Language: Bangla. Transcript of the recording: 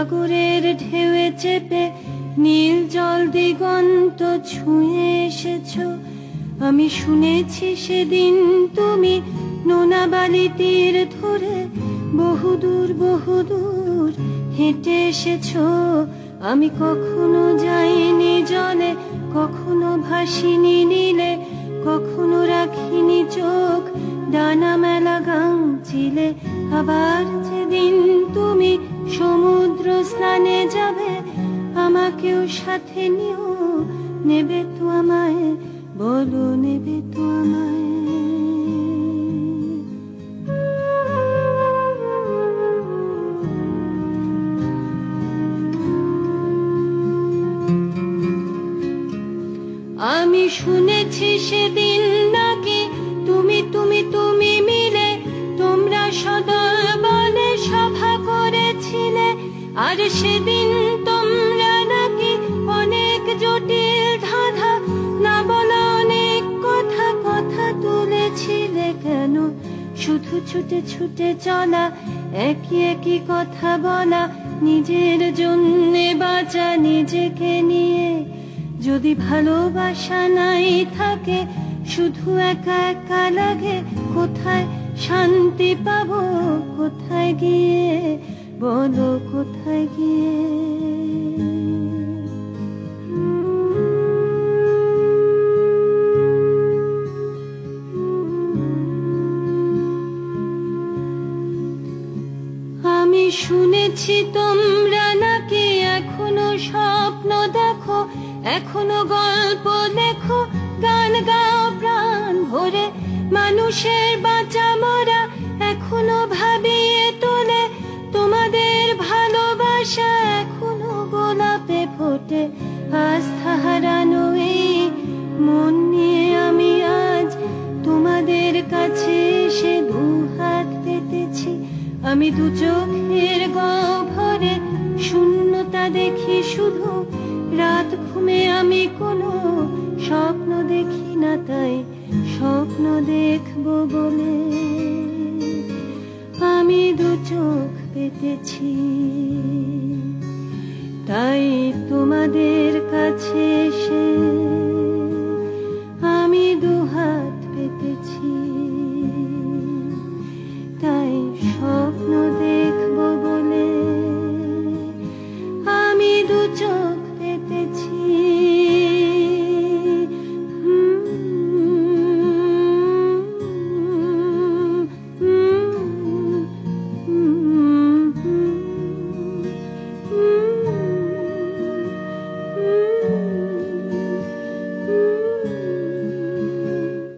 সাগরের ঢেউয়ে চেপে নীল জল দিগন্ত ছুঁয়ে এসেছো। আমি শুনেছি সেদিন তুমি নোনা বালি তীর ধরে বহুদূর বহুদূর হেঁটে এসেছো। আমি কখনো যাইনি জলে, কখনো ভাসিনি নীলে, কখনো রাখিনি চোখ ডানা মেলা গাংচিলে। আবার যেদিন তুমি সমুদ্র স্নানে যাবে, আমাকেও সাথে নিও, নেবে তো আমায়, বলো নেবে তো আমায়। আমি শুনেছি সেদিন নাকি তুমি তুমি তুমি মিলে তোমরা সদল বলে সভা করেছিলে। আর সেদিন তোমরা নাকি অনেক জটিল ধাঁধা না বলা অনেক কথা কথা তুলেছিলে। কেন শুধু ছুটে ছুটে চলা, একই একই কথা বলা, নিজের জন্যে বাঁচা নিজেকে নিয়ে। যদি ভালোবাসা নাই থাকে, শুধু একা একা লাগে, কোথায় শান্তি পাবো, কোথায় গিয়ে, বলো কোথায় গিয়ে। আমি শুনেছি তোমরা নাকি এখনো স্বপ্ন দেখো, এখনো গল্প লেখো, গান গাও প্রাণ ভরে, মানুষের বাঁচা মরা এখনো ভাবিয়ে তোলে। তোমাদের ভালোবাসা এখনো গোলাপে ফোটে। আস্থা হারানো এই মন নিয়ে আমি আজ তোমাদের কাছে এসে দুহাত পেতেছি। আমি দু চোখের গহ্বরে শূন্যতা দেখি শুধু, রাত ঘুমে আমি কোনো স্বপ্ন দেখি না, তাই স্বপ্ন দেখবো বলে আমি দু চোখ পেতেছি। তাই তোমাদের কাছে